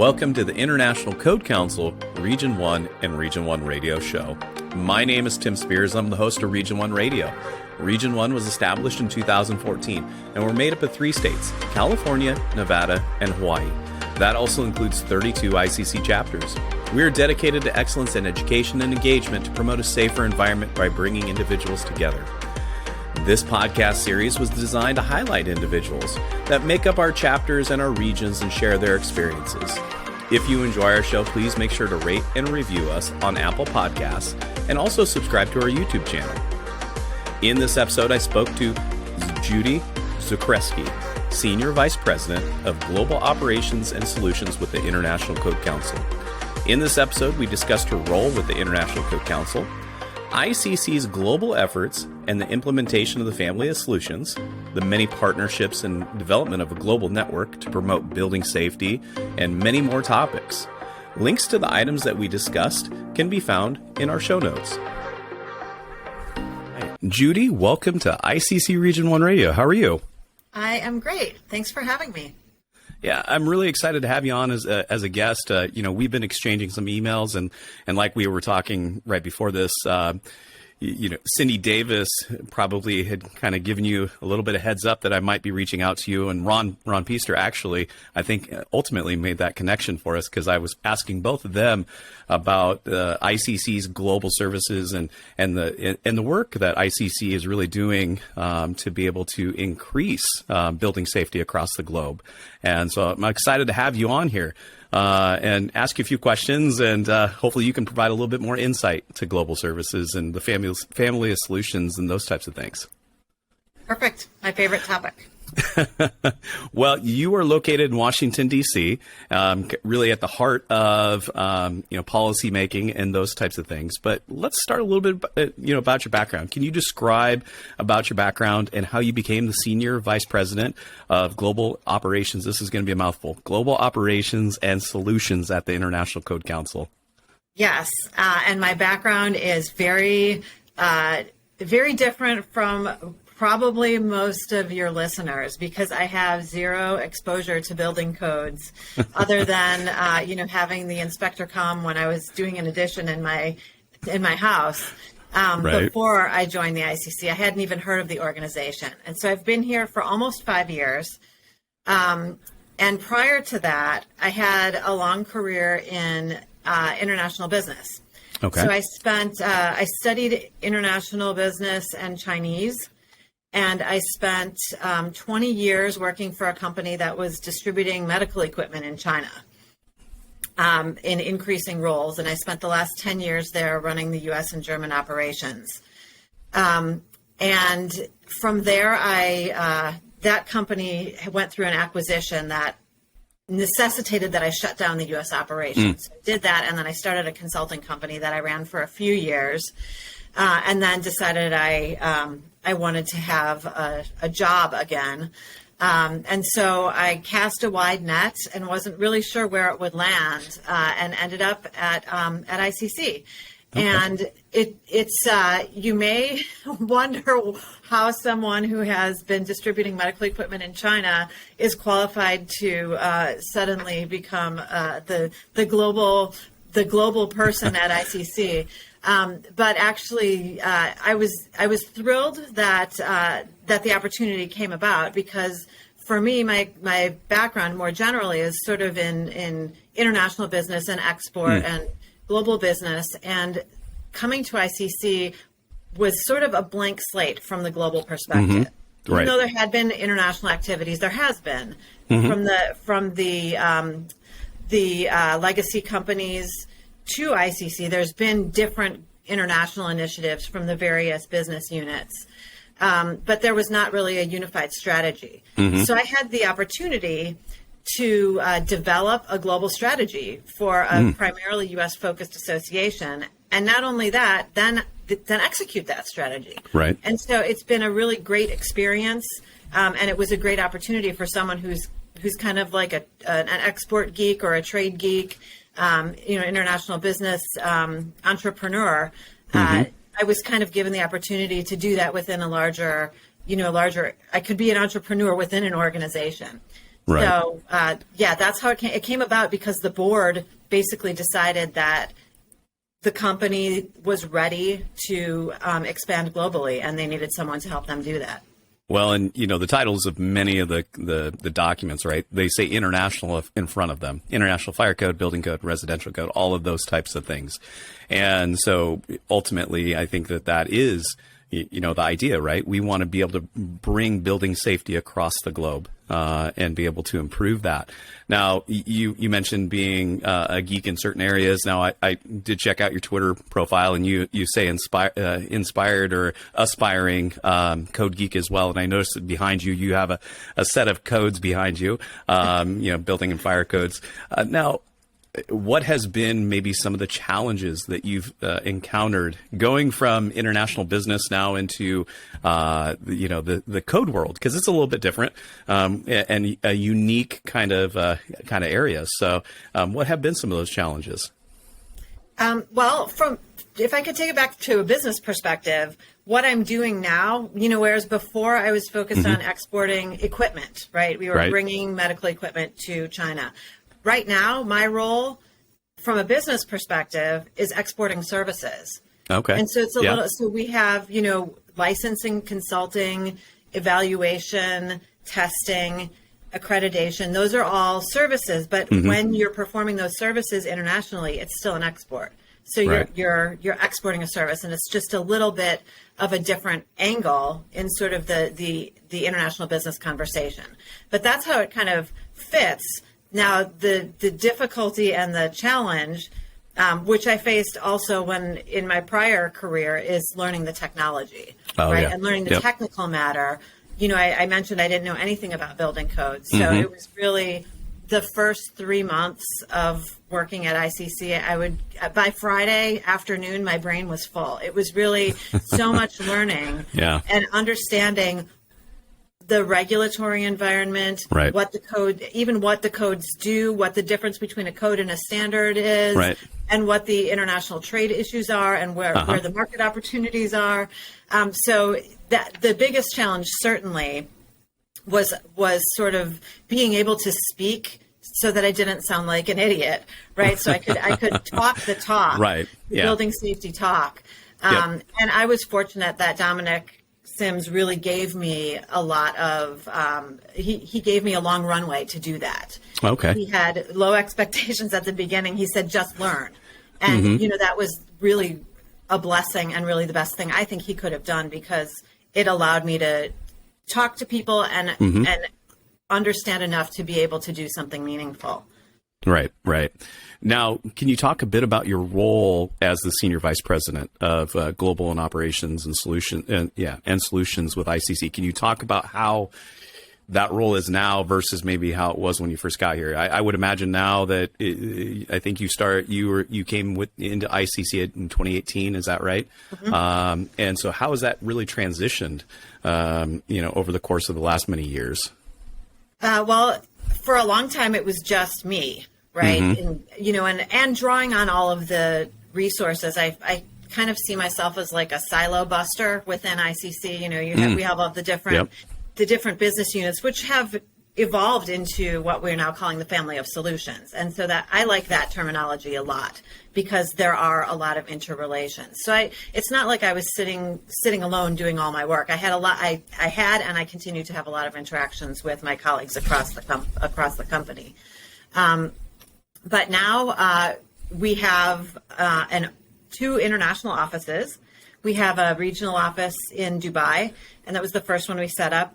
Welcome to the International Code Council Region 1 and Region 1 Radio Show. My name is Tim Spears. I'm the host of Region 1 Radio. Region 1 was established in 2014, and we're made up of 3 states, California, Nevada, and Hawaii. That also includes 32 ICC chapters. We are dedicated to excellence in education and engagement to promote a safer environment by bringing individuals together. This podcast series was designed to highlight individuals that make up our chapters and our regions and share their experiences. If you enjoy our show, please make sure to rate and review us on Apple Podcasts and also subscribe to our YouTube channel. In this episode, I spoke to Judy Zakreski, Senior Vice President of Global Operations and Solutions with the International Code Council. In this episode, we discussed her role with the International Code Council, ICC's global efforts and the implementation of the Family of Solutions, the many partnerships and development of a global network to promote building safety, and many more topics. Links to the items that we discussed can be found in our show notes. Judy, welcome to ICC Region 1 Radio. How are you? I am great. Thanks for having me. Yeah, I'm really excited to have you on as a guest. We've been exchanging some emails, and like we were talking right before this, Cindy Davis probably had kind of given you a little bit of heads up that I might be reaching out to you, and Ron Peaster actually, I think, ultimately made that connection for us because I was asking both of them about ICC's global services and the work that ICC is really doing to be able to increase building safety across the globe. And so I'm excited to have you on here and ask you a few questions, and hopefully you can provide a little bit more insight to global services and the family of solutions and those types of things. Perfect. My favorite topic. Well, you are located in Washington, D.C., really at the heart of, policy making and those types of things. But let's start a little bit, about your background. Can you describe about your background and how you became the Senior Vice President of Global Operations? This is going to be a mouthful. Global Operations and Solutions at the International Code Council. Yes. And my background is very different from probably most of your listeners, because I have zero exposure to building codes other than, having the inspector come when I was doing an addition in my house. Right. Before I joined the ICC, I hadn't even heard of the organization. And so I've been here for almost 5 years. And prior to that, I had a long career in international business. Okay. So I studied international business and Chinese. And I spent 20 years working for a company that was distributing medical equipment in China in increasing roles. And I spent the last 10 years there running the U.S. and German operations. And from there, that company went through an acquisition that necessitated that I shut down the U.S. operations. I did that, and then I started a consulting company that I ran for a few years, and then decided I wanted to have a job again. And so I cast a wide net and wasn't really sure where it would land, and ended up at ICC. Okay. And it's you may wonder how someone who has been distributing medical equipment in China is qualified to suddenly become the global person at ICC. But actually, I was thrilled that the opportunity came about, because for me, my background more generally is sort of in international business and export and global business, and coming to ICC was sort of a blank slate from the global perspective. Mm-hmm. Right. Even though there had been international activities, there has been from the legacy companies to ICC. There's been different international initiatives from the various business units, but there was not really a unified strategy. Mm-hmm. So I had the opportunity to develop a global strategy for a primarily U.S.-focused association, and not only that, then execute that strategy. Right. And so it's been a really great experience, and it was a great opportunity for someone who's kind of like an export geek or a trade geek, international business entrepreneur. I was kind of given the opportunity to do that within a larger, I could be an entrepreneur within an organization. Right. So, that's how it came about, because the board basically decided that the company was ready to expand globally, and they needed someone to help them do that. Well, and the titles of many of the documents, right? They say international in front of them: International Fire Code, Building Code, Residential Code, all of those types of things. And so ultimately, I think that is, the idea, right? We want to be able to bring building safety across the globe and be able to improve that. Now, you mentioned being a geek in certain areas. Now, I did check out your Twitter profile, and you say inspired or aspiring code geek as well. And I noticed that behind you have a set of codes behind you, building and fire codes. Now, what has been maybe some of the challenges that you've encountered going from international business now into, the code world? Because it's a little bit different and a unique kind of area. So what have been some of those challenges? If I could take it back to a business perspective, what I'm doing now, whereas before I was focused on exporting equipment, right? We were bringing medical equipment to China. Right now, my role from a business perspective is exporting services. Okay. And so it's so we have, licensing, consulting, evaluation, testing, accreditation. Those are all services. But when you're performing those services internationally, it's still an export. So you're exporting a service, and it's just a little bit of a different angle in sort of the international business conversation. But that's how it kind of fits. Now, the difficulty and the challenge, which I faced also when in my prior career, is learning the technology, and learning the technical matter. I mentioned I didn't know anything about building codes. So it was really the first 3 months of working at ICC. By Friday afternoon, my brain was full. It was really so much learning and understanding the regulatory environment, what the codes do, what the difference between a code and a standard is, and what the international trade issues are, and where the market opportunities are. So that the biggest challenge certainly was sort of being able to speak so that I didn't sound like an idiot, right? So I could talk the talk, building safety talk. And I was fortunate that Dominic Sims really gave me a lot of, he gave me a long runway to do that. Okay. He had low expectations at the beginning. He said, just learn. And, that was really a blessing and really the best thing I think he could have done, because it allowed me to talk to people and understand enough to be able to do something meaningful. Right. Now, can you talk a bit about your role as the Senior Vice President of Global and Operations and Solutions with ICC? Can you talk about how that role is now versus maybe how it was when you first got here? I would imagine now that I think you came into ICC in 2018. Is that right? And so how has that really transitioned, over the course of the last many years? Well, for a long time, it was just me. Right. And drawing on all of the resources, I kind of see myself as like a silo buster within ICC. We have all the different business units, which have evolved into what we're now calling the family of solutions. And so that I like that terminology a lot, because there are a lot of interrelations. So it's not like I was sitting alone doing all my work. I had and I continue to have a lot of interactions with my colleagues across the company. But now we have 2 international offices. We have a regional office in Dubai, and that was the first one we set up.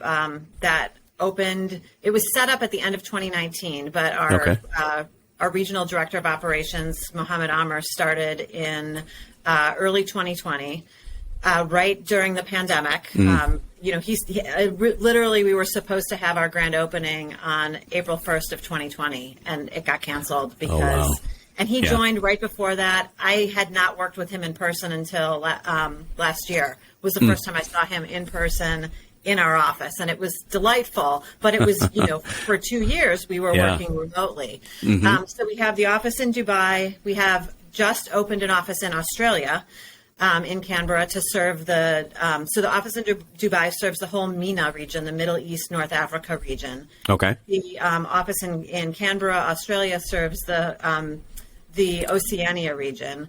That opened. It was set up at the end of 2019, but our regional director of operations, Mohammed Amr, started in early 2020, right during the pandemic. Literally, we were supposed to have our grand opening on April 1st of 2020, and it got canceled because, and he joined right before that. I had not worked with him in person until last year. Was the first time I saw him in person in our office, and it was delightful, but it was, for 2 years we were working remotely. So we have the office in Dubai. We have just opened an office in Australia. in Canberra to serve so the office in Dubai serves the whole MENA region, the Middle East, North Africa region. Okay. The office in Canberra, Australia serves the Oceania region,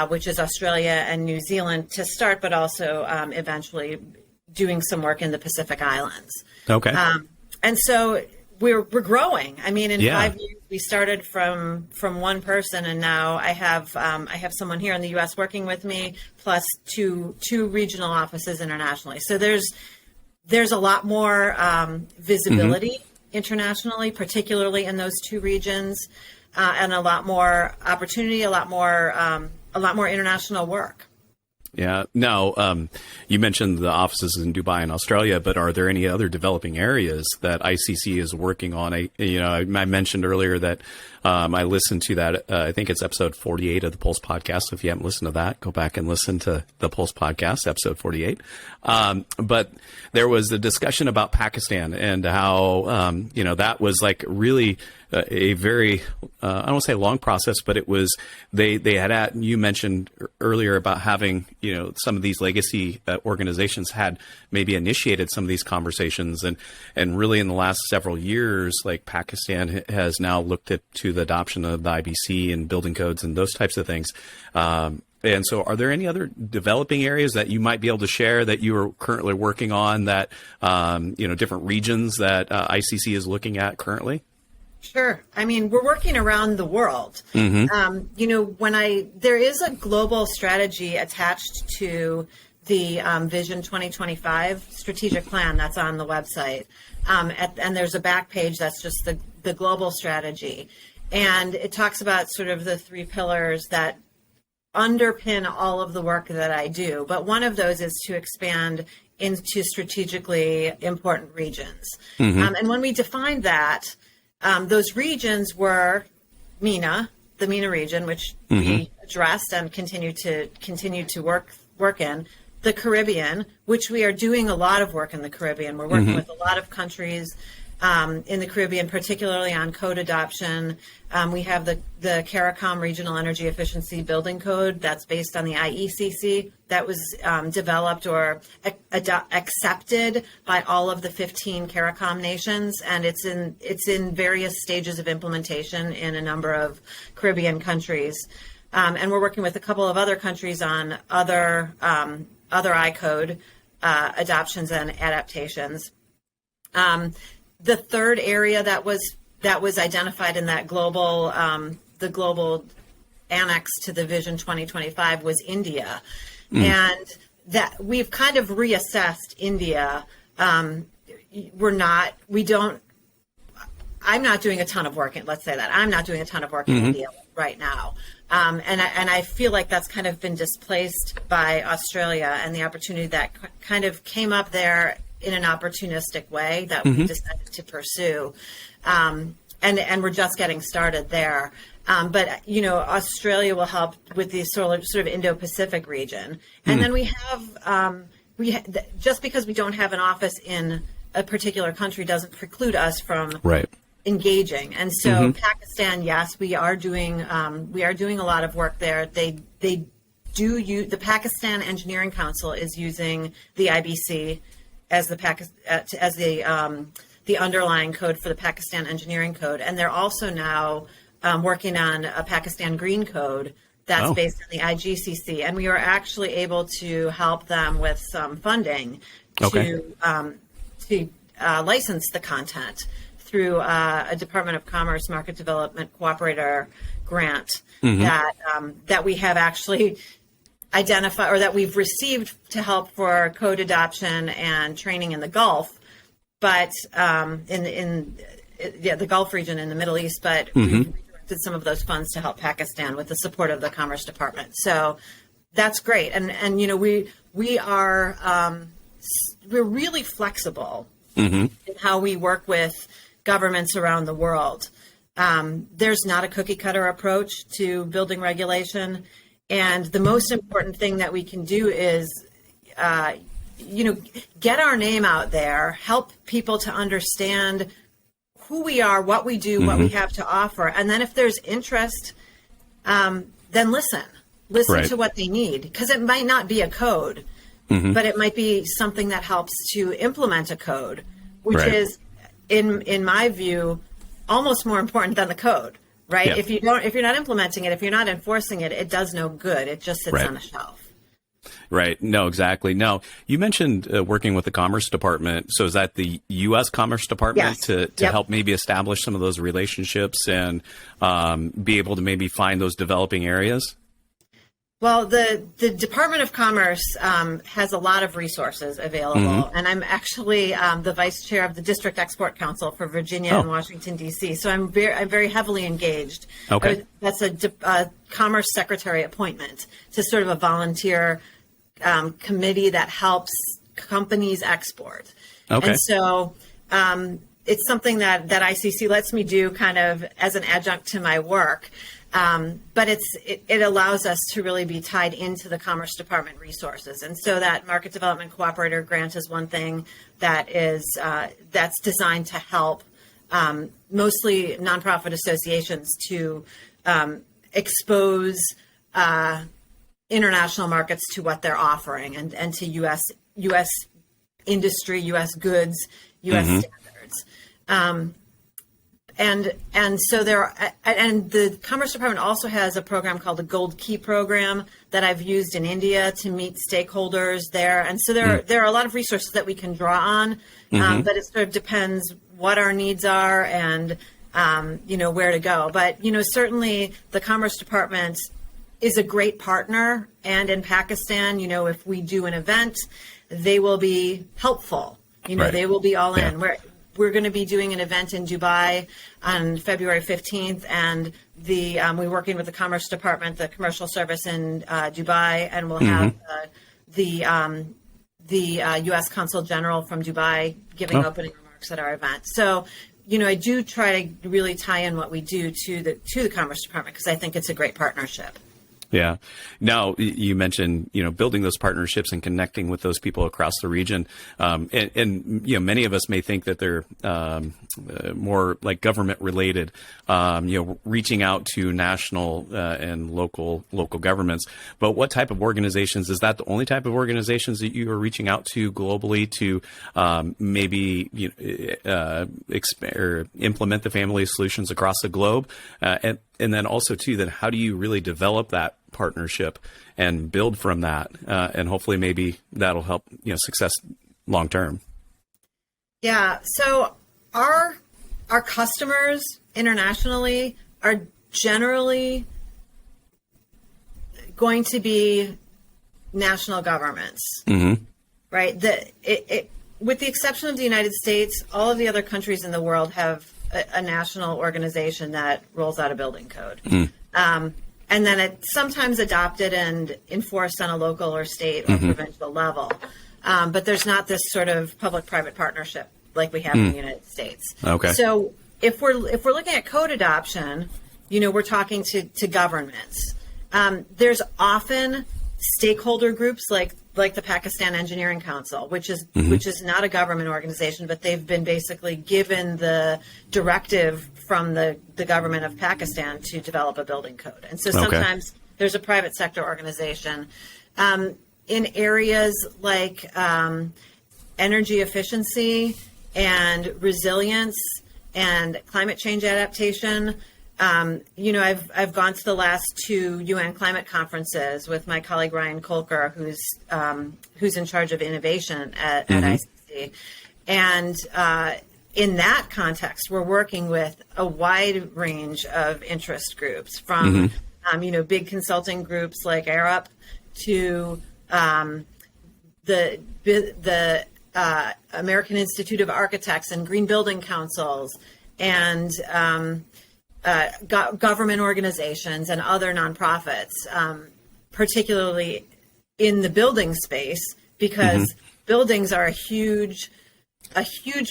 which is Australia and New Zealand to start, but also eventually doing some work in the Pacific Islands. Okay. And so we're growing. I mean, in Yeah. 5 years, we started from one person, and now I have someone here in the U.S. working with me, plus two regional offices internationally. So there's a lot more visibility internationally, particularly in those two regions, and a lot more opportunity, a lot more international work. Yeah. Now, you mentioned the offices in Dubai and Australia, but are there any other developing areas that ICC is working on? I mentioned earlier that I listened to that. I think it's episode 48 of the Pulse podcast. So if you haven't listened to that, go back and listen to the Pulse podcast, episode 48. But there was a discussion about Pakistan and how, that was like really a very, I don't want to say long process, but it was, they had you mentioned earlier about having, some of these legacy organizations had maybe initiated some of these conversations. And really in the last several years, like Pakistan has now looked to the adoption of the IBC and building codes and those types of things. And so are there any other developing areas that you might be able to share that you are currently working on that, different regions that ICC is looking at currently? Sure. I mean, we're working around the world. There is a global strategy attached to the Vision 2025 strategic plan that's on the website. And there's a back page that's just the global strategy. And it talks about sort of the three pillars that underpin all of the work that I do. But one of those is to expand into strategically important regions. And when we defined that, those regions were MENA, the MENA region, which we addressed and continue to work in. The Caribbean, which we are doing a lot of work in the Caribbean. We're working with a lot of countries in the Caribbean, particularly on code adoption. We have the CARICOM Regional Energy Efficiency Building Code that's based on the IECC that was developed or accepted by all of the 15 CARICOM nations, and it's in various stages of implementation in a number of Caribbean countries. And we're working with a couple of other countries on other iCode adoptions and adaptations. The third area that was identified in that global the global annex to the Vision 2025 was India, and that we've kind of reassessed India. I'm not doing a ton of work in. Let's say that I'm not doing a ton of work in India right now. And I feel like that's kind of been displaced by Australia and the opportunity that kind of came up there in an opportunistic way that we decided to pursue. And we're just getting started there. But, Australia will help with the sort of Indo-Pacific region. And then we have, just because we don't have an office in a particular country doesn't preclude us from engaging. And so Pakistan, yes, we are doing a lot of work there. The Pakistan Engineering Council is using the IBC as the underlying code for the Pakistan Engineering Code, and they're also now working on a Pakistan Green Code that's based on the IGCC, and we were actually able to help them with some funding to license the content through a Department of Commerce Market Development Cooperator grant that we have actually identified, or that we've received to help for code adoption and training in the Gulf, but in the Gulf region in the Middle East. But we redirected some of those funds to help Pakistan with the support of the Commerce Department. So that's great, and we're really flexible in how we work with governments around the world. There's not a cookie cutter approach to building regulation. And the most important thing that we can do is, get our name out there, help people to understand who we are, what we do, what we have to offer. And then if there's interest, then listen. listen to what they need, because it might not be a code, but it might be something that helps to implement a code, which is, in my view, almost more important than the code, right? Yeah. If you're not implementing it, if you're not enforcing it, it does no good. It just sits on a shelf. Right. No, exactly. Now, you mentioned working with the Commerce Department. So is that the U.S. Commerce Department to help maybe establish some of those relationships and be able to maybe find those developing areas? Well, the Department of Commerce has a lot of resources available, and I'm actually the vice chair of the District Export Council for Virginia and Washington, D.C., so I'm very heavily engaged. Okay. That's a Commerce Secretary appointment to sort of a volunteer committee that helps companies export. Okay. And so it's something that ICC lets me do kind of as an adjunct to my work. But it allows us to really be tied into the Commerce Department resources. And so that Market Development Cooperator grant is one thing that is that's designed to help mostly nonprofit associations to expose international markets to what they're offering and to U.S. industry, U.S. goods, U.S. standards. And so the Commerce Department also has a program called the Gold Key program that I've used in India to meet stakeholders there. And so there are a lot of resources that we can draw on, but it sort of depends what our needs are and, where to go. But, certainly the Commerce Department is a great partner. And in Pakistan, if we do an event, they will be helpful. They will be all in. We're going to be doing an event in Dubai on February 15th, and we're working with the Commerce Department, the commercial service in Dubai, and we'll have the U.S. Consul General from Dubai giving opening remarks at our event. So, I do try to really tie in what we do to the Commerce Department because I think it's a great partnership. Yeah. Now, you mentioned, building those partnerships and connecting with those people across the region. And many of us may think that they're more like government related, reaching out to national and local governments. But what type of organizations? Is that the only type of organizations that you are reaching out to globally to maybe implement the family solutions across the globe? And then also, too, then how do you really develop that partnership and build from that? And hopefully maybe that'll help, success long term. Yeah. So our customers internationally are generally going to be national governments, right? With the exception of the United States, all of the other countries in the world have a national organization that rolls out a building code. And then it's sometimes adopted and enforced on a local or state or provincial level. But there's not this sort of public-private partnership like we have in the United States. Okay. So if we're looking at code adoption, we're talking to governments. There's often stakeholder groups like the Pakistan Engineering Council, which is not a government organization, but they've been basically given the directive from the government of Pakistan to develop a building code. And so sometimes there's a private sector organization. In areas like energy efficiency and resilience and climate change adaptation, I've gone to the last 2 UN climate conferences with my colleague Ryan Kolker, who's in charge of innovation at ICC, and in that context, we're working with a wide range of interest groups, from big consulting groups like Arup to the American Institute of Architects and Green Building Councils and government organizations and other nonprofits, particularly in the building space, because buildings are a huge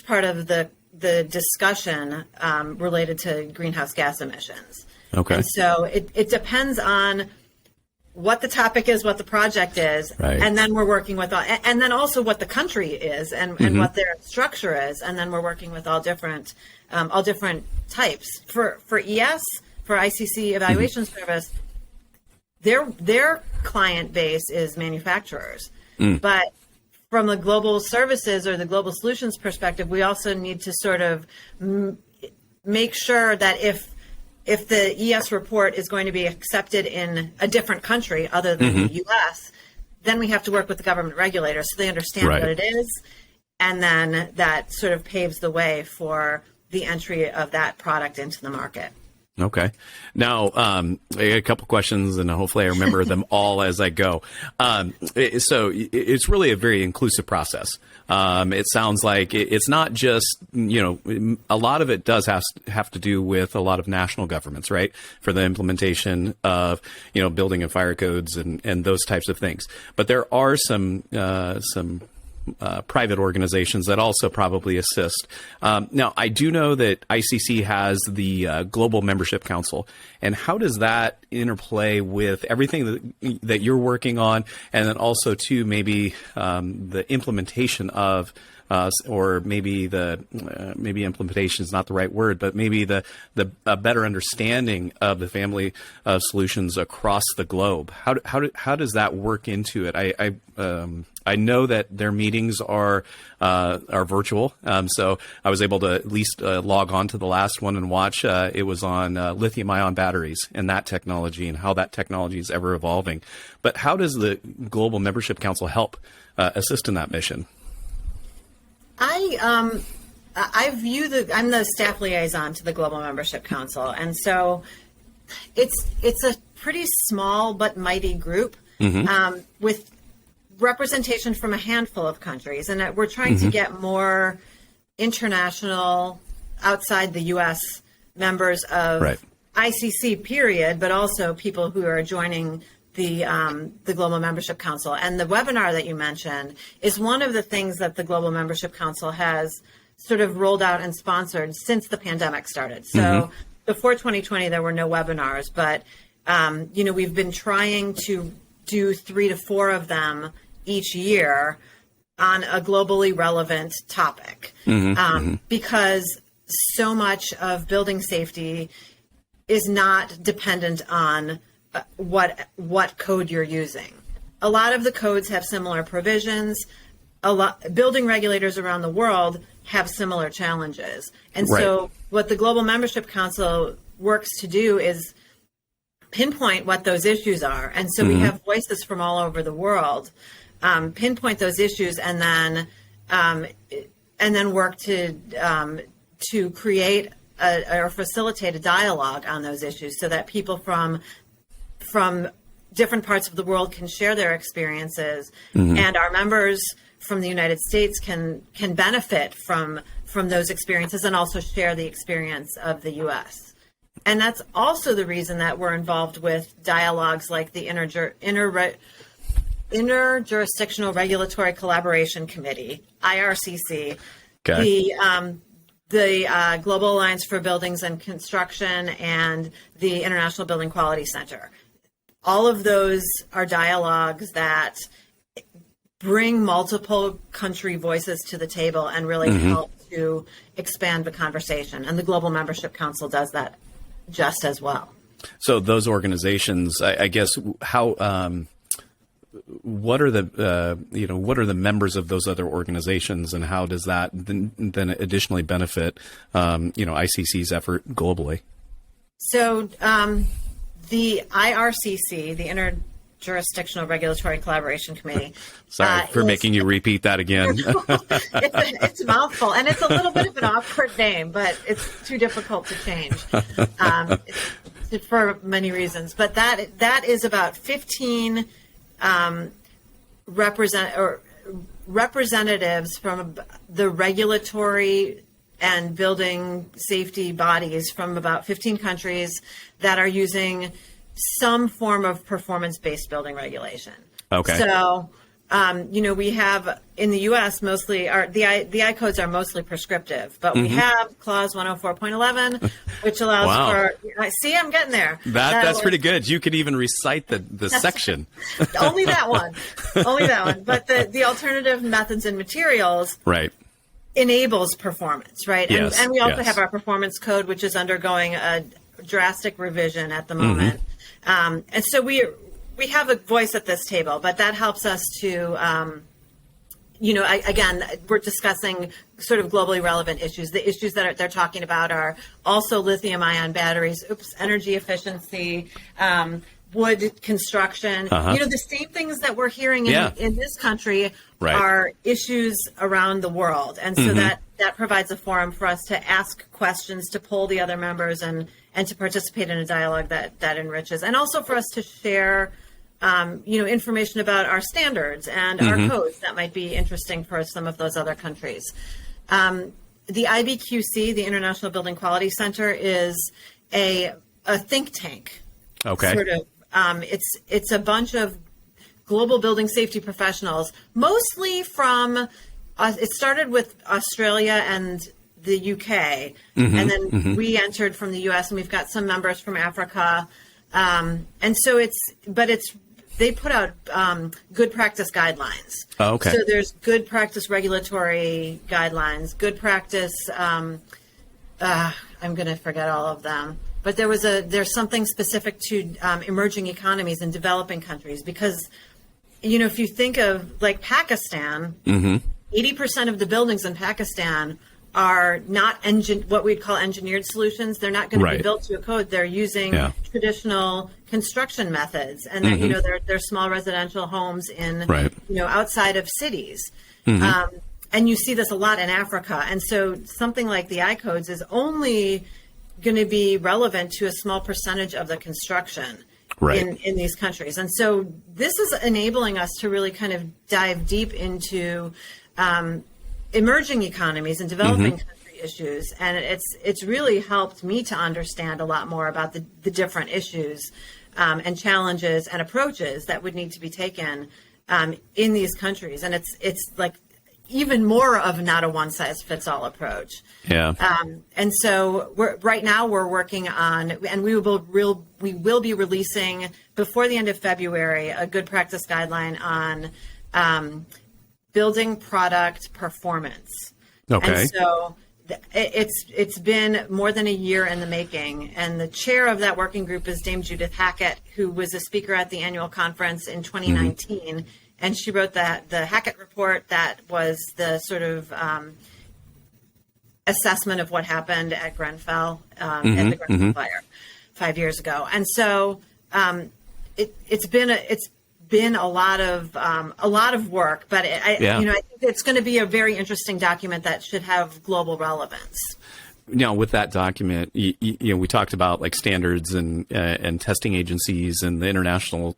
part of the discussion related to greenhouse gas emissions. Okay. And so it depends on what the topic is, what the project is, and then we're working with and then also what the country is and what their structure is, and then we're working with all different types. For ES, for ICC Evaluation Service, their client base is manufacturers. But from the global services or the global solutions perspective, we also need to sort of make sure that if the ES report is going to be accepted in a different country other than the U.S., then we have to work with the government regulators so they understand what it is. And then that sort of paves the way for the entry of that product into the market. Okay. Now, a couple questions, and hopefully I remember them all as I go. So it's really a very inclusive process. It sounds like it's not just, a lot of it does have to do with a lot of national governments, right? For the implementation of, building and fire codes and those types of things. But there are some private organizations that also probably assist. Now, I do know that ICC has the Global Membership Council, and how does that interplay with everything that you're working on, and then also too maybe the implementation of, or maybe maybe implementation is not the right word, but maybe the better understanding of the family of solutions across the globe. How does that work into it? I know that their meetings are virtual, so I was able to at least log on to the last one and watch. It was on lithium-ion batteries and that technology and how that technology is ever evolving. But how does the Global Membership Council help assist in that mission? I'm the staff liaison to the Global Membership Council, and so it's a pretty small but mighty group with representation from a handful of countries, and we're trying to get more international, outside the U.S. members of ICC period, but also people who are joining the Global Membership Council. And the webinar that you mentioned is one of the things that the Global Membership Council has sort of rolled out and sponsored since the pandemic started. So before 2020, there were no webinars, but we've been trying to do 3 to 4 of them each year on a globally relevant topic, because so much of building safety is not dependent on what code you're using. A lot of the codes have similar provisions. Building regulators around the world have similar challenges. And so what the Global Membership Council works to do is pinpoint what those issues are. And so we have voices from all over the world, pinpoint those issues, and then work to create or facilitate a dialogue on those issues so that people from different parts of the world can share their experiences, and our members from the United States can benefit from those experiences and also share the experience of the U.S. And that's also the reason that we're involved with dialogues like the Interjurisdictional Regulatory Collaboration Committee, IRCC, the Global Alliance for Buildings and Construction, and the International Building Quality Center. All of those are dialogues that bring multiple country voices to the table and really help to expand the conversation. And the Global Membership Council does that just as well. So those organizations, I guess, how what are the members of those other organizations, and how does that then additionally benefit ICC's effort globally? So the IRCC, the Interjurisdictional Regulatory Collaboration Committee. Sorry for making you repeat that again. it's a mouthful, and it's a little bit of an awkward name, but it's too difficult to change for many reasons. But that is about 15 representatives from the regulatory and building safety bodies from about 15 countries that are using some form of performance-based building regulation. Okay. So, we have in the U.S. mostly the I codes are mostly prescriptive, but we have Clause 104.11, which allows for. See, I'm getting there. That's pretty good. You could even recite the section. Only that one. But the alternative methods and materials. Right. Enables performance, right? Yes, and we also have our performance code, which is undergoing a drastic revision at the moment. And so we have a voice at this table, but that helps us to, again, we're discussing sort of globally relevant issues. The issues that they're talking about are also lithium-ion batteries, energy efficiency, wood construction. The same things that we're hearing in this country are issues around the world. And so that provides a forum for us to ask questions, to poll the other members, and to participate in a dialogue that enriches. And also for us to share information about our standards and our codes that might be interesting for some of those other countries. The IBQC, the International Building Quality Center, is a think tank. Okay. Sort of. It's a bunch of global building safety professionals, mostly from. It started with Australia and the UK, and then we entered from the US, and we've got some members from Africa, and so they put out good practice guidelines. Oh, okay. So there's good practice regulatory guidelines, good practice. I'm going to forget all of them, but there's something specific to emerging economies in developing countries, because if you think of like Pakistan, 80% of the buildings in Pakistan are not what we'd call engineered solutions. They're not going to be built to a code. They're using traditional construction methods, and they're small residential homes in outside of cities. And you see this a lot in Africa. And so something like the I-codes is only going to be relevant to a small percentage of the construction in these countries. And so this is enabling us to really kind of dive deep into emerging economies and developing country issues, and it's really helped me to understand a lot more about the different issues and challenges and approaches that would need to be taken in these countries. And it's like even more of not a one size fits all approach. And so right now we're working on, and we will be releasing before the end of February a good practice guideline on building product performance. Okay. And so it's been more than a year in the making. And the chair of that working group is Dame Judith Hackett, who was a speaker at the annual conference in 2019. And she wrote the Hackett report that was the sort of assessment of what happened at Grenfell, at the Grenfell fire 5 years ago. And so it's been a lot of work, but I think it's going to be a very interesting document that should have global relevance. Now, with that document, we talked about like standards and testing agencies and the international,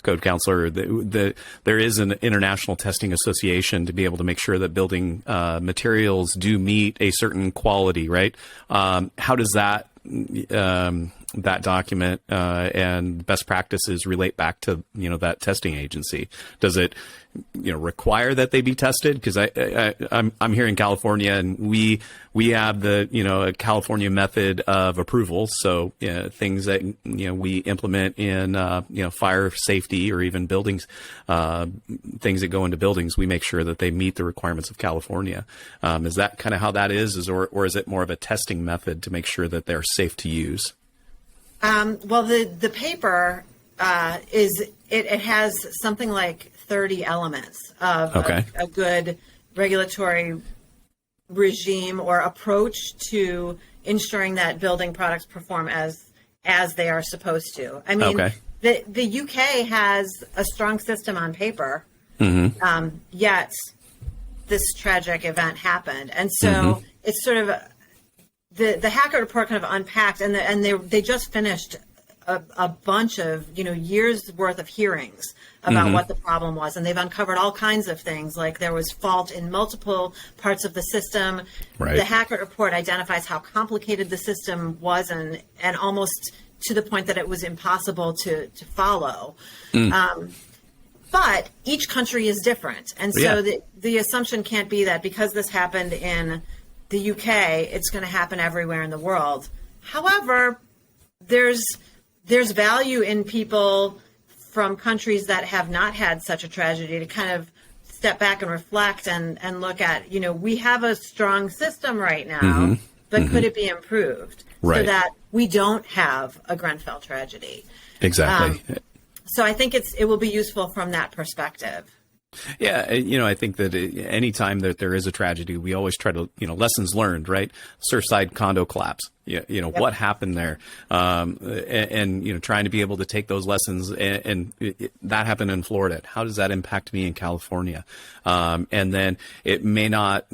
code counselor. There is an international testing association to be able to make sure that building materials do meet a certain quality, right? How does that document and best practices relate back to that testing agency? Does it require that they be tested? Because I'm here in California, and we have the California method of approval. So things that we implement in fire safety or even buildings, things that go into buildings, we make sure that they meet the requirements of California. Is that kind of how that is, or is it more of a testing method to make sure that they're safe to use? Well, the paper it has something like 30 elements of a good regulatory regime or approach to ensuring that building products perform as they are supposed to. I mean, the UK has a strong system on paper, yet this tragic event happened, and so it's sort of the Hackett report kind of unpacked, and they just finished a bunch of years worth of hearings about what the problem was, and they've uncovered all kinds of things, like there was fault in multiple parts of the system. The Hackett report identifies how complicated the system was, and almost to the point that it was impossible to follow. But each country is different, and so the assumption can't be that because this happened in the UK, it's going to happen everywhere in the world. However, there's value in people from countries that have not had such a tragedy to kind of step back and reflect and look at, we have a strong system right now, but could it be improved so that we don't have a Grenfell tragedy? Exactly. So I think it will be useful from that perspective. Yeah, I think that anytime that there is a tragedy, we always try to, lessons learned, right? Surfside condo collapse. Yep. What happened there, and trying to be able to take those lessons, and that happened in Florida. How does that impact me in California? And then it may not.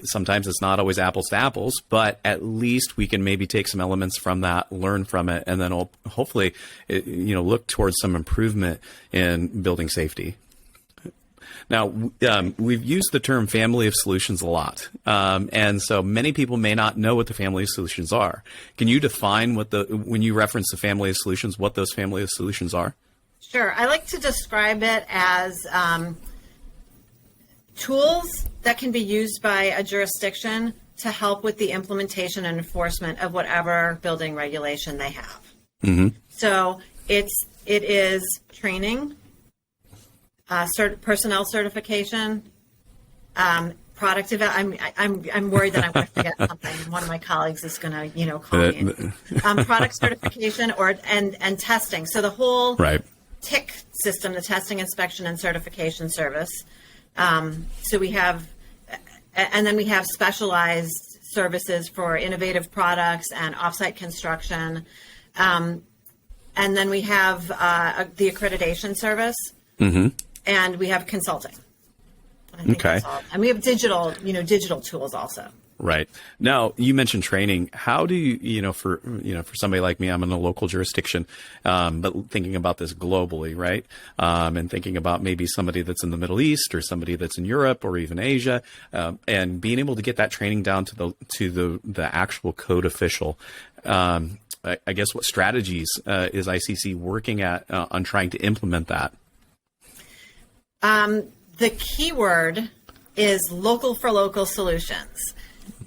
Sometimes it's not always apples to apples, but at least we can maybe take some elements from that, learn from it, and then hopefully, look towards some improvement in building safety. Now, we've used the term family of solutions a lot, and so many people may not know what the family of solutions are. Can you define when you reference the family of solutions, what those family of solutions are? Sure. I like to describe it as tools that can be used by a jurisdiction to help with the implementation and enforcement of whatever building regulation they have. Mm-hmm. So it is training, personnel certification, product development. I'm worried that I'm going to forget something. One of my colleagues is going to, call me. Product certification and testing. So the whole TIC system, the testing, inspection, and certification service. So we have, and then we have specialized services for innovative products and offsite construction. And then we have the accreditation service. Mm-hmm. And we have consulting. I think that's all. And we have digital tools also. Right. Now, you mentioned training. How do you, for somebody like me, I'm in a local jurisdiction, but thinking about this globally, right? And thinking about maybe somebody that's in the Middle East or somebody that's in Europe or even Asia, and being able to get that training down to the actual code official. I guess what strategies is ICC working at on trying to implement that? The key word is local for local solutions.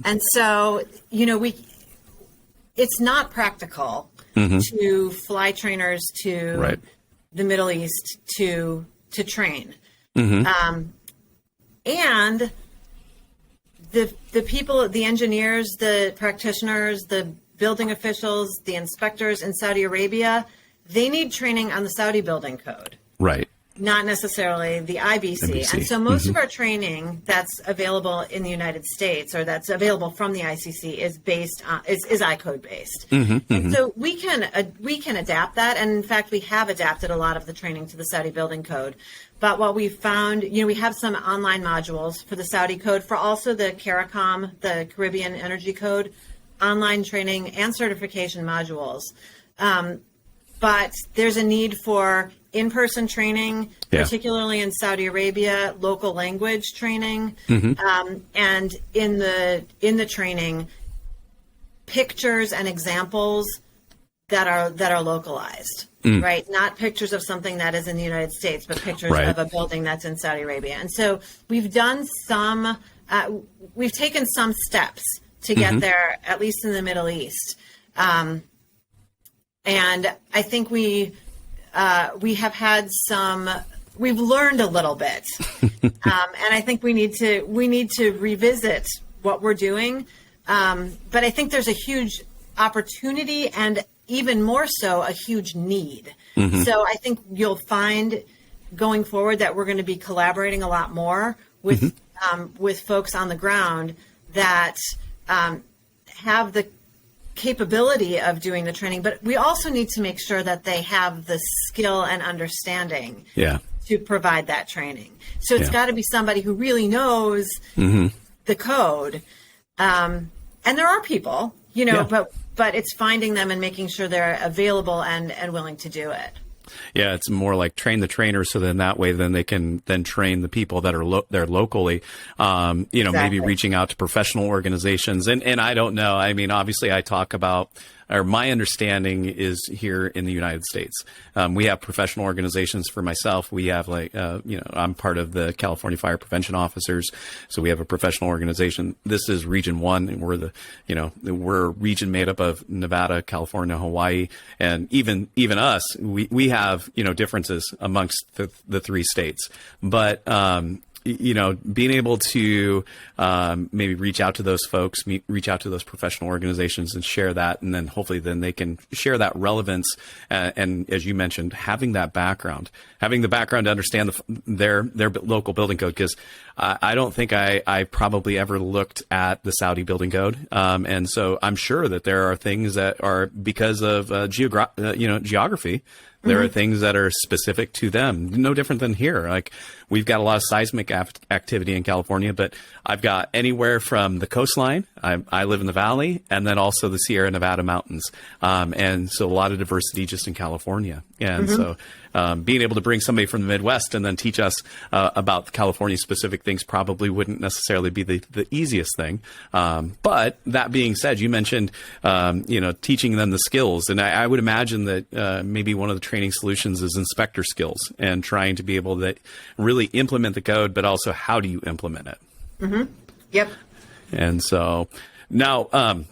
And so, it's not practical to fly trainers to the Middle East to train. Mm-hmm. And the people, the engineers, the practitioners, the building officials, the inspectors in Saudi Arabia, they need training on the Saudi building code. Right. Not necessarily the IBC. And so most of our training that's available in the United States or that's available from the ICC is based on is ICODE based. And so we can adapt that. And in fact, we have adapted a lot of the training to the Saudi building code. But what we found, we have some online modules for the Saudi code, for also the CARICOM, the Caribbean Energy Code, online training and certification modules. But there's a need for in-person training, particularly in Saudi Arabia, local language training, and in the training, pictures and examples that are localized, right? Not pictures of something that is in the United States, but pictures of a building that's in Saudi Arabia. And so we've done we've taken some steps to get there, at least in the Middle East. And I think we have had we've learned a little bit, and I think we need to revisit what we're doing. But I think there's a huge opportunity, and even more so, a huge need. So I think you'll find going forward that we're going to be collaborating a lot more with folks on the ground that have the capability of doing the training, but we also need to make sure that they have the skill and understanding to provide that training. So it's got to be somebody who really knows the code. And there are people, but it's finding them and making sure they're available and willing to do it. Yeah, it's more like train the trainer, so then that way then they can then train the people that are there locally, maybe reaching out to professional organizations. And I don't know. I mean, obviously I talk about, or my understanding is here in the United States. We have professional organizations. For myself, we have I'm part of the California Fire Prevention Officers. So we have a professional organization. This is Region 1. And we're a region made up of Nevada, California, Hawaii, and even us, we have, differences amongst the three states. But, being able to maybe reach out to those folks, reach out to those professional organizations and share that. And then hopefully then they can share that relevance. And as you mentioned, having the background to understand their local building code. Because I don't think I probably ever looked at the Saudi building code. And so I'm sure that there are things that are because of geography. There are things that are specific to them, no different than here. Like we've got a lot of seismic activity in California, but I've got anywhere from the coastline. I live in the valley, and then also the Sierra Nevada mountains. And so a lot of diversity just in California. And so being able to bring somebody from the Midwest and then teach us about California specific things probably wouldn't necessarily be the easiest thing. But that being said, you mentioned, teaching them the skills. And I would imagine that maybe one of the training solutions is inspector skills and trying to be able to really implement the code, but also how do you implement it? Yep. And so now,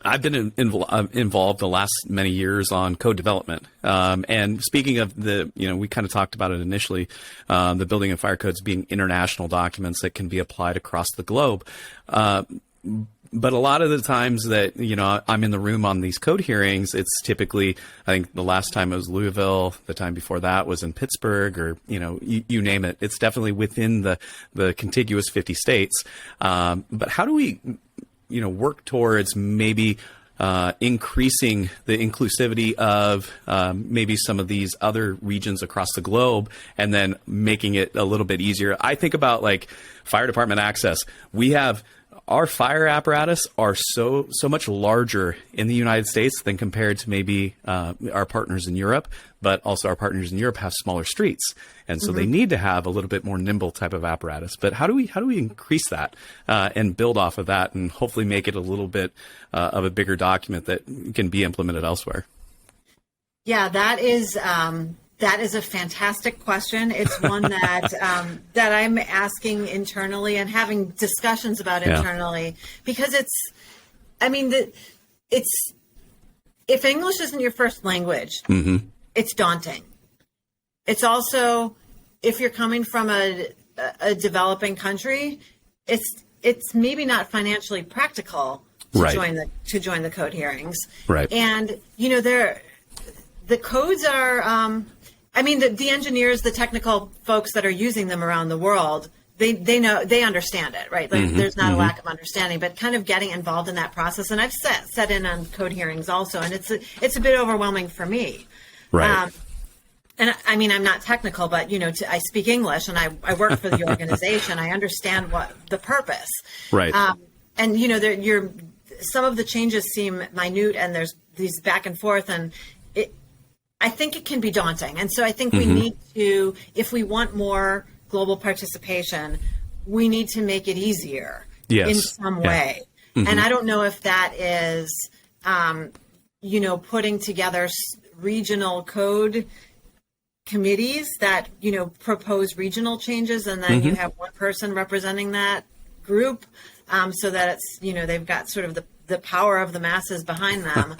I've been involved the last many years on code development. And speaking of we kind of talked about it initially, the building and fire codes being international documents that can be applied across the globe. But a lot of the times that, I'm in the room on these code hearings, it's typically, I think the last time it was Louisville, the time before that was in Pittsburgh, or, you name it. It's definitely within the contiguous 50 states. But how do we, work towards maybe increasing the inclusivity of maybe some of these other regions across the globe, and then making it a little bit easier? I think about like fire department access. We have our fire apparatus are so much larger in the United States than compared to maybe our partners in Europe, but also our partners in Europe have smaller streets. And so they need to have a little bit more nimble type of apparatus. But how do we increase that and build off of that and hopefully make it a little bit of a bigger document that can be implemented elsewhere? Yeah, that is a fantastic question. It's one that that I'm asking internally and having discussions about internally, because if English isn't your first language, it's daunting. It's also, if you're coming from a developing country, it's maybe not financially practical to join the code hearings. Right. And the codes are. The engineers, the technical folks that are using them around the world, they understand it, right? Like there's not a lack of understanding, but kind of getting involved in that process. And I've sat in on code hearings also, and it's a bit overwhelming for me. Right. And I'm not technical, but I speak English and I work for the organization. I understand what the purpose. Right. And some of the changes seem minute, and there's these back and forth, and I think it can be daunting. And so I think we need to, if we want more global participation, we need to make it easier in some way. And I don't know if that is, putting together regional code committees that, propose regional changes, and then you have one person representing that group, so that it's, they've got sort of the power of the masses behind them.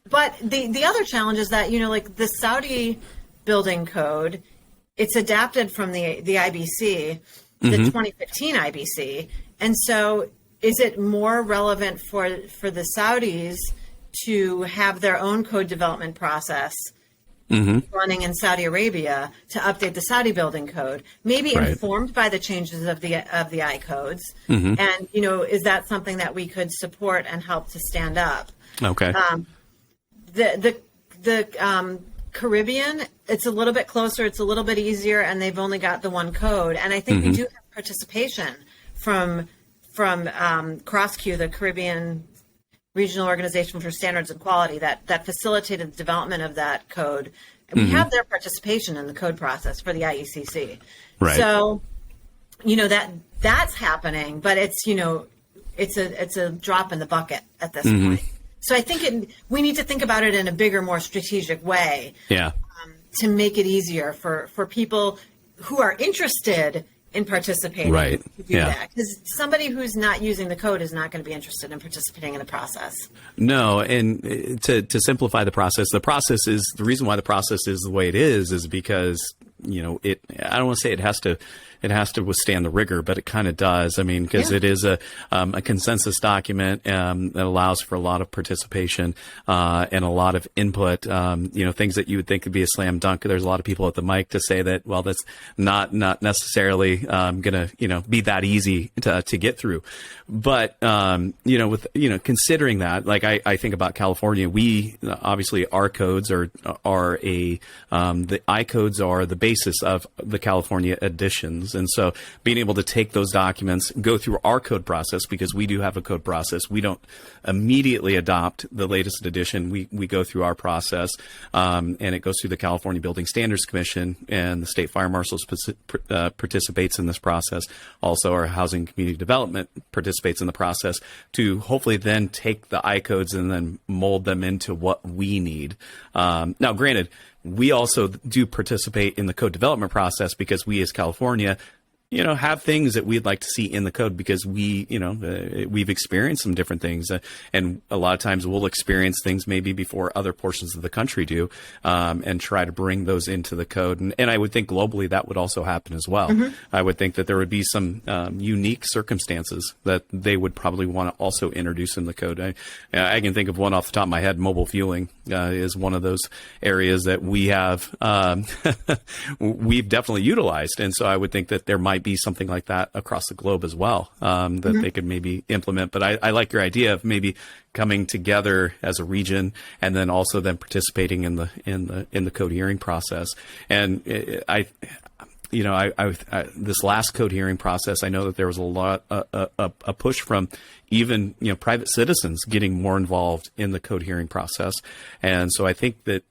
But the other challenge is that, like the Saudi building code, it's adapted from the IBC, the 2015 IBC. And so is it more relevant for the Saudis to have their own code development process running in Saudi Arabia to update the Saudi building code, maybe informed by the changes of the I codes? And, is that something that we could support and help to stand up? Okay. The Caribbean, it's a little bit closer, it's a little bit easier, and they've only got the one code. And I think we do have participation from CrossQ, the Caribbean Regional Organization for Standards and Quality, that facilitated the development of that code. And we have their participation in the code process for the IECC. Right. So, that's happening, but it's a drop in the bucket at this point. So I think we need to think about it in a bigger, more strategic way to make it easier for people who are interested in participating to do that. Because somebody who's not using the code is not going to be interested in participating in the process. No, and to simplify the process is the reason why the process is the way it is because, I don't want to say it has to it has to withstand the rigor, but it kind of does. I mean, because it is a consensus document that allows for a lot of participation and a lot of input. Things that you would think would be a slam dunk. There's a lot of people at the mic to say that, well, that's not necessarily going to be that easy to get through. But considering that, like I think about California, we obviously our codes the I codes are the basis of the California editions, and so being able to take those documents, go through our code process, because we do have a code process. We don't immediately adopt the latest edition. We go through our process, and it goes through the California Building Standards Commission, and the state fire marshal participates in this process. Also, our housing community development participates in the process to hopefully then take the I codes and then mold them into what we need. Now, granted, we also do participate in the code development process because we as California, have things that we'd like to see in the code, because we've experienced some different things. And a lot of times we'll experience things maybe before other portions of the country do, and try to bring those into the code. And I would think globally that would also happen as well. Mm-hmm. I would think that there would be some unique circumstances that they would probably want to also introduce in the code. I can think of one off the top of my head. Mobile fueling is one of those areas that we have, we've definitely utilized. And so I would think that there might be something like that across the globe as well, that they could maybe implement. But I like your idea of maybe coming together as a region and then also then participating in the code hearing process. And this last code hearing process, I know that there was a lot a push from even private citizens getting more involved in the code hearing process, and so I think that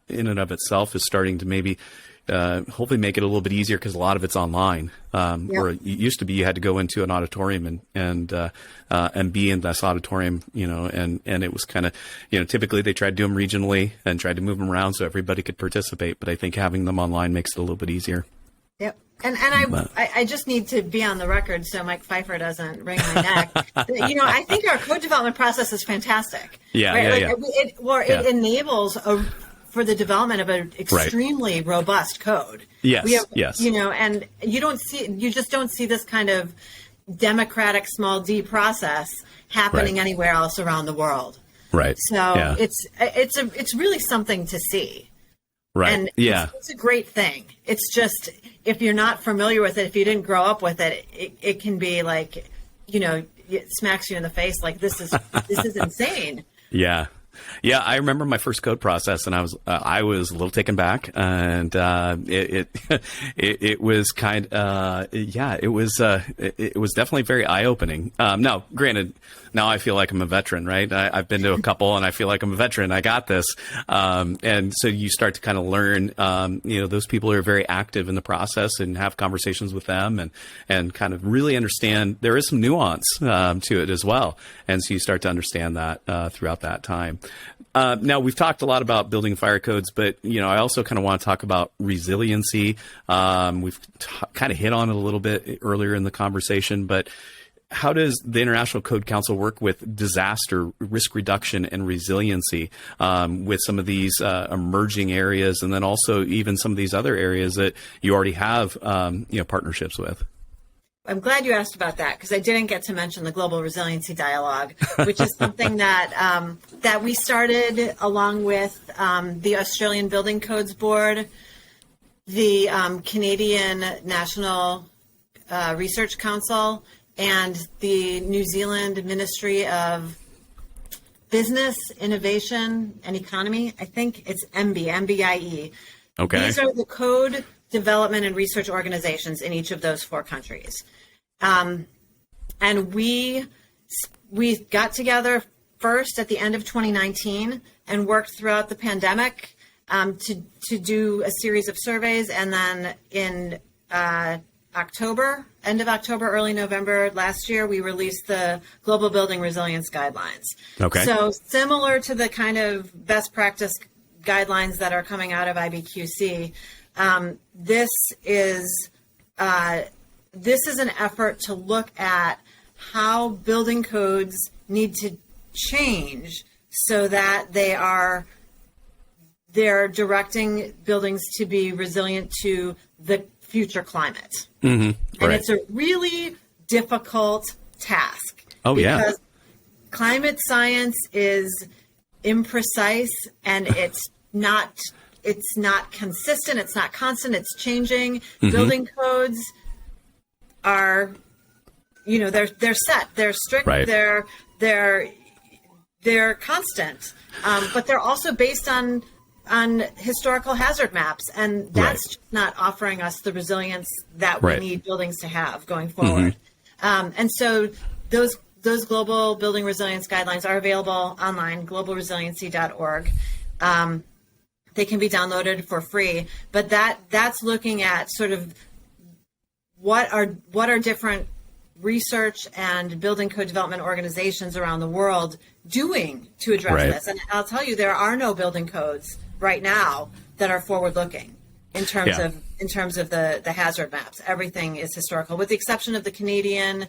in and of itself is starting to maybe hopefully make it a little bit easier, because a lot of it's online. Where it used to be you had to go into an auditorium and be in this auditorium, and it was kind of, typically they tried to do them regionally and tried to move them around so everybody could participate. But I think having them online makes it a little bit easier. Yep. And I just need to be on the record so Mike Pfeiffer doesn't wring my neck. I think our code development process is fantastic. Yeah, right? It enables for the development of an extremely robust code. Yes, yes. And you just don't see this kind of democratic small d process happening anywhere else around the world. Right. So it's really something to see. Right. And it's a great thing. It's just, if you're not familiar with it, if you didn't grow up with it, it can be like, it smacks you in the face like, this is insane. Yeah. Yeah, I remember my first code process, and I was a little taken back, and it was it was definitely very eye opening. Now, granted, now I feel like I'm a veteran, right? I've been to a couple, and I feel like I'm a veteran. I got this, and so you start to kind of learn. Those people are very active in the process, and have conversations with them, and kind of really understand. There is some nuance to it as well, and so you start to understand that throughout that time. Now, we've talked a lot about building fire codes, but, I also kind of want to talk about resiliency. We've kind of hit on it a little bit earlier in the conversation, but how does the International Code Council work with disaster risk reduction and resiliency with some of these emerging areas, and then also even some of these other areas that you already have partnerships with? I'm glad you asked about that, because I didn't get to mention the Global Resiliency Dialogue, which is something that we started along with the Australian Building Codes Board, the Canadian National Research Council, and the New Zealand Ministry of Business, Innovation and Economy. I think it's MBIE. Okay. These are the code development and research organizations in each of those 4 countries. And we got together first at the end of 2019 and worked throughout the pandemic to do a series of surveys. And then in October, end of October, early November last year, we released the Global Building Resilience Guidelines. Okay. So similar to the kind of best practice guidelines that are coming out of IBQC, this is an effort to look at how building codes need to change so that they're directing buildings to be resilient to the future climate. Mm-hmm. And it's a really difficult task. Oh, because climate science is imprecise, and it's not consistent, it's not constant, it's changing. Building codes are, they're set, they're strict, they're constant, but they're also based on historical hazard maps, and that's just not offering us the resilience that we need buildings to have going forward. And so those global building resilience guidelines are available online, globalresiliency.org. They can be downloaded for free, but that's looking at sort of what are different research and building code development organizations around the world doing to address this. And I'll tell you, there are no building codes right now that are forward-looking in terms of the hazard maps. Everything is historical, with the exception of the Canadian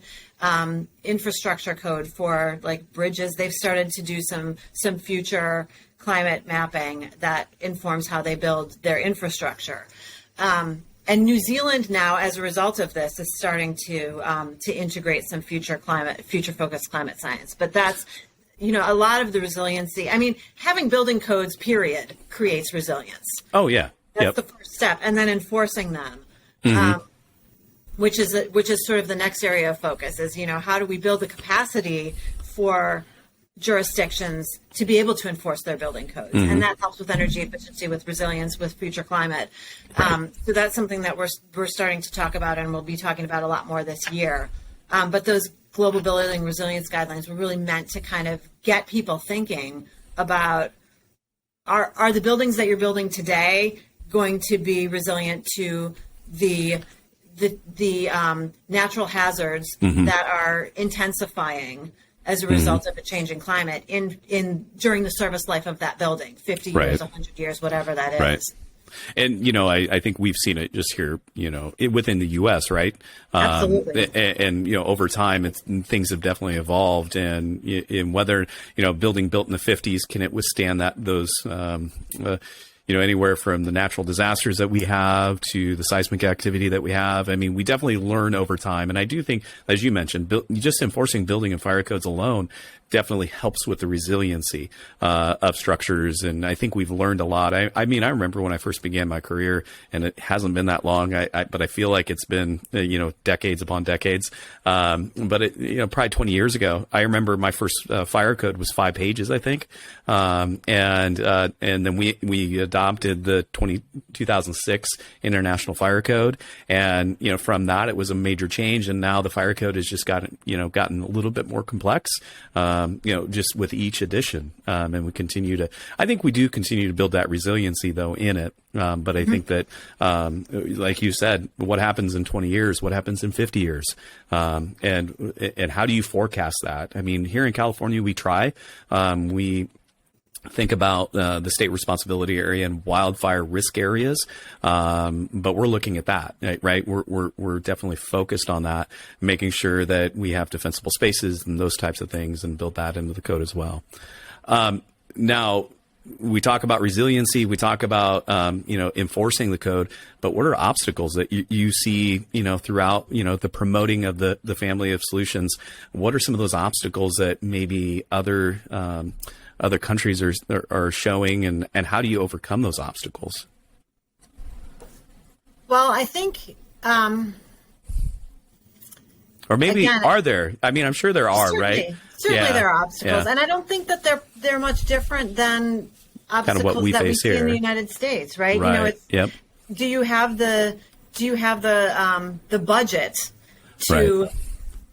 infrastructure code for like bridges. They've started to do some future climate mapping that informs how they build their infrastructure. And New Zealand now, as a result of this, is starting to integrate some future-focused climate science. But that's, a lot of the resiliency. I mean, having building codes, period, creates resilience. Oh, yeah. That's the first step, and then enforcing them, which is sort of the next area of focus. Is how do we build the capacity for jurisdictions to be able to enforce their building codes, and that helps with energy efficiency, with resilience, with future climate. So that's something that we're starting to talk about, and we'll be talking about a lot more this year. But those global building resilience guidelines were really meant to kind of get people thinking about are the buildings that you're building today going to be resilient to the natural hazards that are intensifying as a result of a changing climate during the service life of that building, 50 years, 100 years, whatever that is. Right. And, I think we've seen it just here, within the U.S., right? Absolutely. And over time, things have definitely evolved. And in whether, building built in the 50s, can it withstand those anywhere from the natural disasters that we have to the seismic activity that we have. I mean, we definitely learn over time. And I do think, as you mentioned, just enforcing building and fire codes alone definitely helps with the resiliency of structures. And I think we've learned a lot. I mean, I remember when I first began my career, and it hasn't been that long, but I feel like it's been, decades upon decades. But it, probably 20 years ago, I remember my first fire code was 5 pages, I think. And then we adopted the 2006 International Fire Code. And, from that, it was a major change. And now the fire code has just gotten a little bit more complex. Just with each edition. And I think we do continue to build that resiliency though in it. But I think that, like you said, what happens in 20 years, what happens in 50 years? And how do you forecast that? I mean, here in California, we try, we think about the state responsibility area and wildfire risk areas, but we're looking at that, right? We're definitely focused on that, making sure that we have defensible spaces and those types of things, and build that into the code as well. Now, we talk about resiliency, we talk about enforcing the code, but what are obstacles that you see throughout the promoting of the family of solutions? What are some of those obstacles that maybe other countries are showing, and how do you overcome those obstacles? Well, I think, or maybe again, are there? I mean, I'm sure there are, right? Certainly there are obstacles, and I don't think that they're much different than obstacles kind of what we face here in the United States, right? Right. Do you have the budget to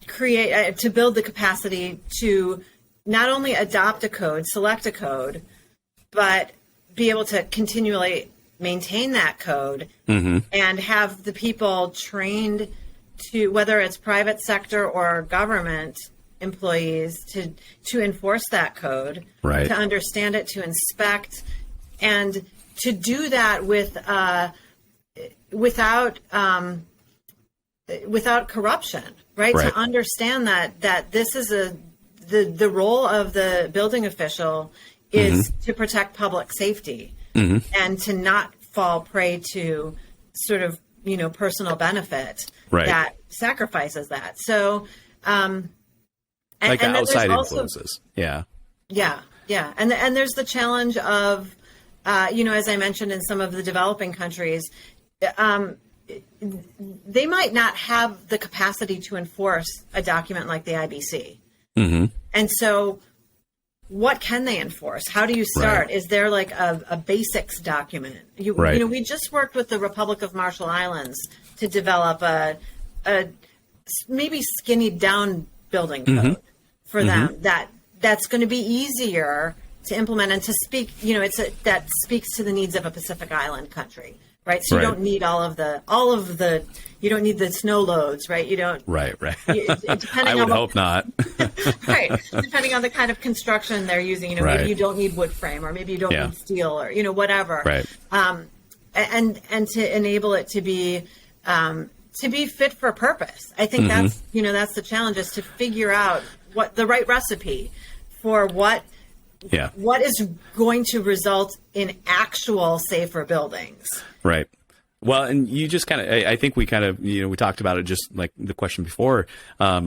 create to build the capacity to not only adopt a code, select a code, but be able to continually maintain that code and have the people trained to, whether it's private sector or government employees, to enforce that code, to understand it, to inspect, and to do that without corruption, right? To understand that this is the role of the building official is to protect public safety and to not fall prey to sort of personal benefit Right. that sacrifices that. So, like and outside also, influences. Yeah. Yeah. And there's the challenge of, as I mentioned in some of the developing countries, they might not have the capacity to enforce a document like the IBC. Mm-hmm. And so what can they enforce? How do you start? Right. Is there like a basics document? Right. We just worked with the Republic of Marshall Islands to develop a maybe skinny down building code for them that's going to be easier to implement and to speak, that speaks to the needs of a Pacific Island country, right? So you don't need all of the, you don't need the snow loads, right? You don't. Right. Depending I would on hope not. Right. Depending on the kind of construction they're using, maybe you don't need wood frame, or maybe you don't need steel, or, whatever. Right. And to enable it to be fit for purpose. I think that's the challenge, is to figure out what the right recipe for what is going to result in actual safer buildings. Right. Well, and you just kind of, I think we kind of, we talked about it just like the question before. I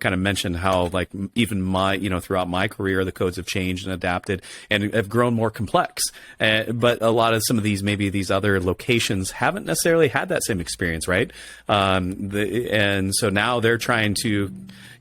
kind of mentioned how like even throughout my career, the codes have changed and adapted and have grown more complex. But a lot of some of these other locations haven't necessarily had that same experience, right? And so now they're trying to,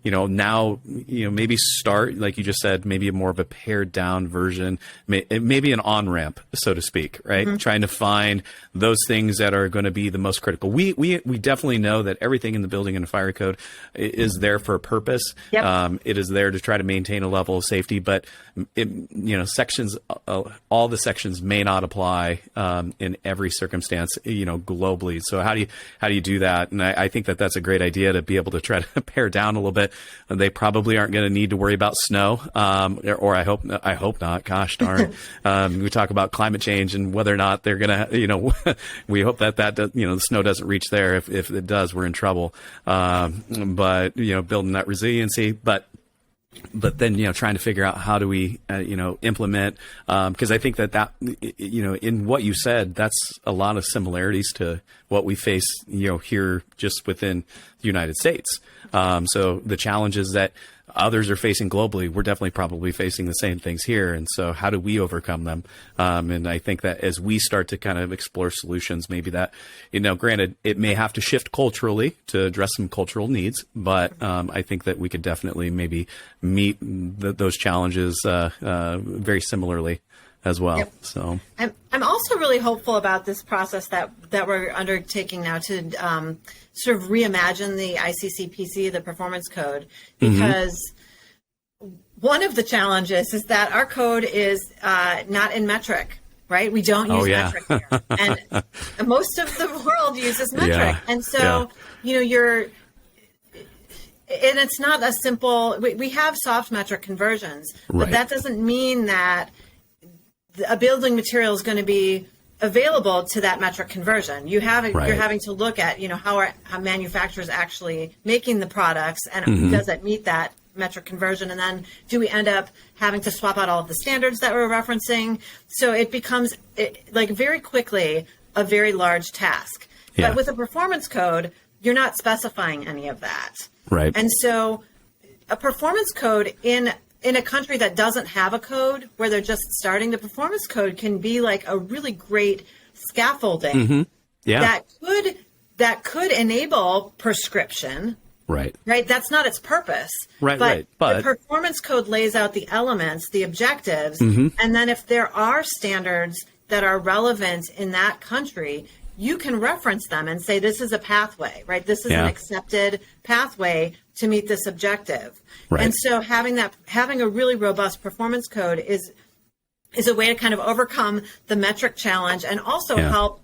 maybe start, like you just said, maybe more of a pared down version, maybe an on-ramp, so to speak, right? Mm-hmm. Trying to find those things that are going to be the most critical. We definitely know that everything in the building and fire code is there for a purpose. Yep. It is there to try to maintain a level of safety, but sections, all the sections may not apply in every circumstance, globally. So how do you do that? And I think that's a great idea, to be able to try to pare down a little bit. They probably aren't going to need to worry about snow, or I hope not. Gosh darn. We talk about climate change and whether or not they're going to, we hope that does, the snow doesn't reach there. If it does, we're in trouble. But building that resiliency, but then, trying to figure out how do we, implement, because I think that, in what you said, that's a lot of similarities to what we face, here just within the United States. So the challenges that others are facing globally, we're definitely probably facing the same things here. And so how do we overcome them? And I think that as we start to kind of explore solutions, maybe that, granted, it may have to shift culturally to address some cultural needs, but I think that we could definitely maybe meet those challenges very similarly as well. Yep. So I'm also really hopeful about this process that we're undertaking now to sort of reimagine the ICC-PC, the performance code, because one of the challenges is that our code is not in metric, right? We don't use metric here. And most of the world uses metric. Yeah. And so, and it's not a simple, we have soft metric conversions, but that doesn't mean that a building material is going to be available to that metric conversion. You're having to look at, how manufacturers actually making the products, and does it meet that metric conversion? And then do we end up having to swap out all of the standards that we're referencing? So it becomes very quickly a very large task. Yeah. But with a performance code, you're not specifying any of that. Right. And so a performance code in a country that doesn't have a code, where they're just starting, the performance code can be like a really great scaffolding that could enable prescription. Right. That's not its purpose. But the performance code lays out the elements, the objectives, and then if there are standards that are relevant in that country, you can reference them and say, this is a pathway, right? This is an accepted pathway to meet this objective. Right. And so having a really robust performance code is a way to kind of overcome the metric challenge, and also help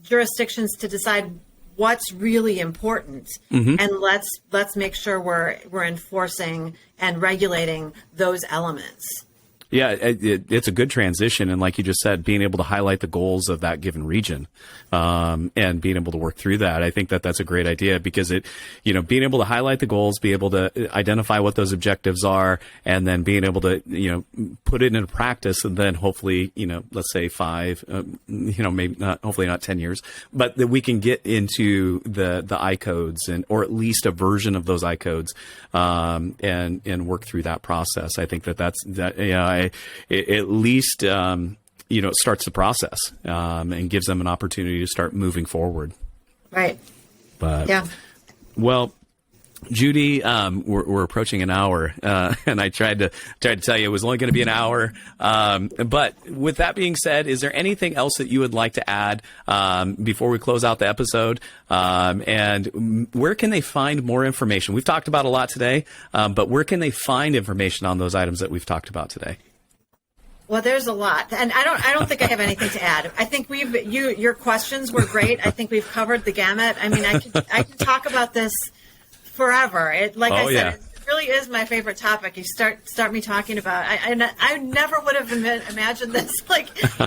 jurisdictions to decide what's really important. And let's make sure we're enforcing and regulating those elements. Yeah, it's a good transition. And like you just said, being able to highlight the goals of that given region, and being able to work through that, I think that that's a great idea, because being able to highlight the goals, be able to identify what those objectives are, and then being able to, put it into practice, and then hopefully, let's say 5, maybe not, hopefully not 10 years, but that we can get into the I codes, or at least a version of those I codes, and work through that process. I think it at least, it starts the process, and gives them an opportunity to start moving forward. Right. But yeah. Well, Judy, we're approaching an hour, and I tried to tell you it was only going to be an hour. But with that being said, is there anything else that you would like to add before we close out the episode? And where can they find more information? We've talked about a lot today, but where can they find information on those items that we've talked about today? Well, there's a lot, and I don't think I have anything to add. I think your questions were great. I think we've covered the gamut. I mean, I could talk about this forever. It really is my favorite topic. You start me talking about. I never would have imagined this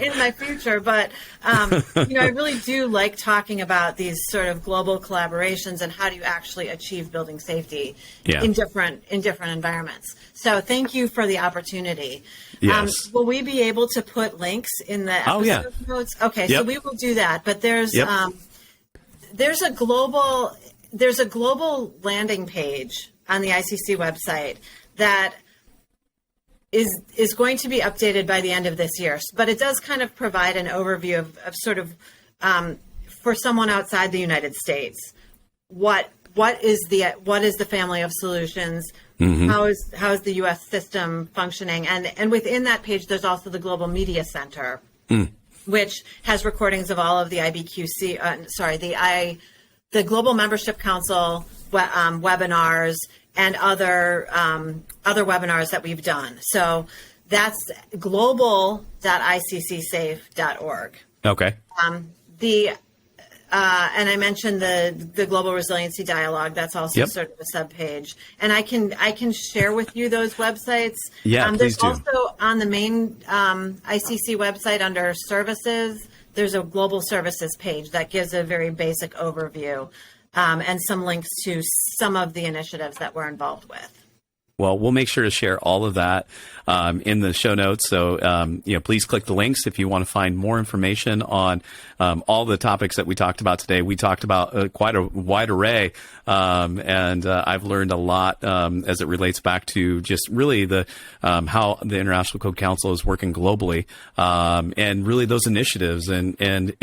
in my future, but I really do like talking about these sort of global collaborations and how do you actually achieve building safety in different environments. So thank you for the opportunity. Yes. Will we be able to put links in the episode notes? Okay, so we will do that. But there's a global landing page on the ICC website that is going to be updated by the end of this year. But it does kind of provide an overview of sort of for someone outside the United States, what is the family of solutions? Mm-hmm. How is the U.S. system functioning? And within that page, there's also the Global Media Center, which has recordings of all of the IBQC, the Global Membership Council webinars and other webinars that we've done. So that's global.iccsafe.org. Okay. And I mentioned the Global Resiliency Dialogue. That's also sort of a subpage. And I can share with you those websites. Yeah, please do. There's also on the main ICC website under services, there's a global services page that gives a very basic overview and some links to some of the initiatives that we're involved with. Well, we'll make sure to share all of that in the show notes. So, please click the links if you want to find more information on all the topics that we talked about today. We talked about quite a wide array, and I've learned a lot as it relates back to just really the how the International Code Council is working globally, and really those initiatives. And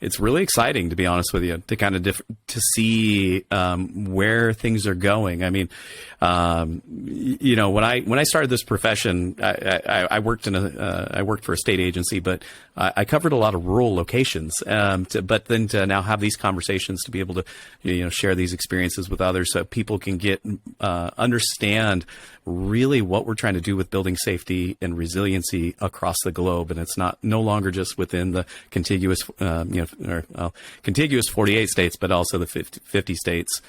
it's really exciting, to be honest with you, to kind of to see where things are going. I mean, when I started this profession, I worked for a state agency, but I covered a lot of rural locations. But then to now have these conversations, to be able to share these experiences with others, so people can understand really what we're trying to do with building safety and resiliency across the globe. And it's no longer just within the contiguous 48 states, but also the 50 states.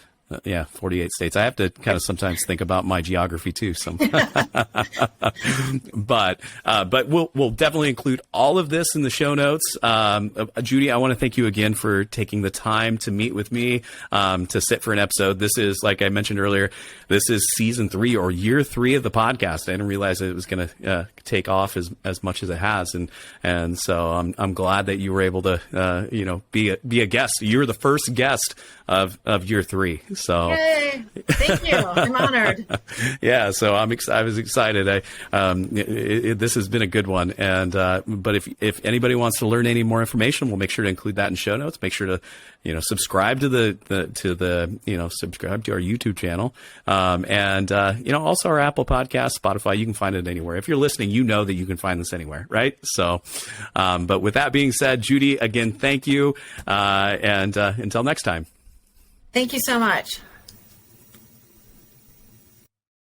48 states. I have to kind of sometimes think about my geography too. But we'll definitely include all of this in the show notes. Judy, I want to thank you again for taking the time to meet with me, to sit for an episode. This is, like I mentioned earlier, this is season 3 or year 3 of the podcast. I didn't realize it was going to take off as much as it has, and so I'm glad that you were able to be a guest. You were the first guest of year 3. So yay! Thank you. I'm honored. Yeah, so I was excited. This has been a good one, and but if anybody wants to learn any more information, we'll make sure to include that in show notes. Make sure to subscribe to subscribe to our YouTube channel, and also our Apple Podcast, Spotify. You can find it anywhere. If you're listening, you know that you can find this anywhere, right? So, but with that being said, Judy, again, thank you, and until next time. Thank you so much.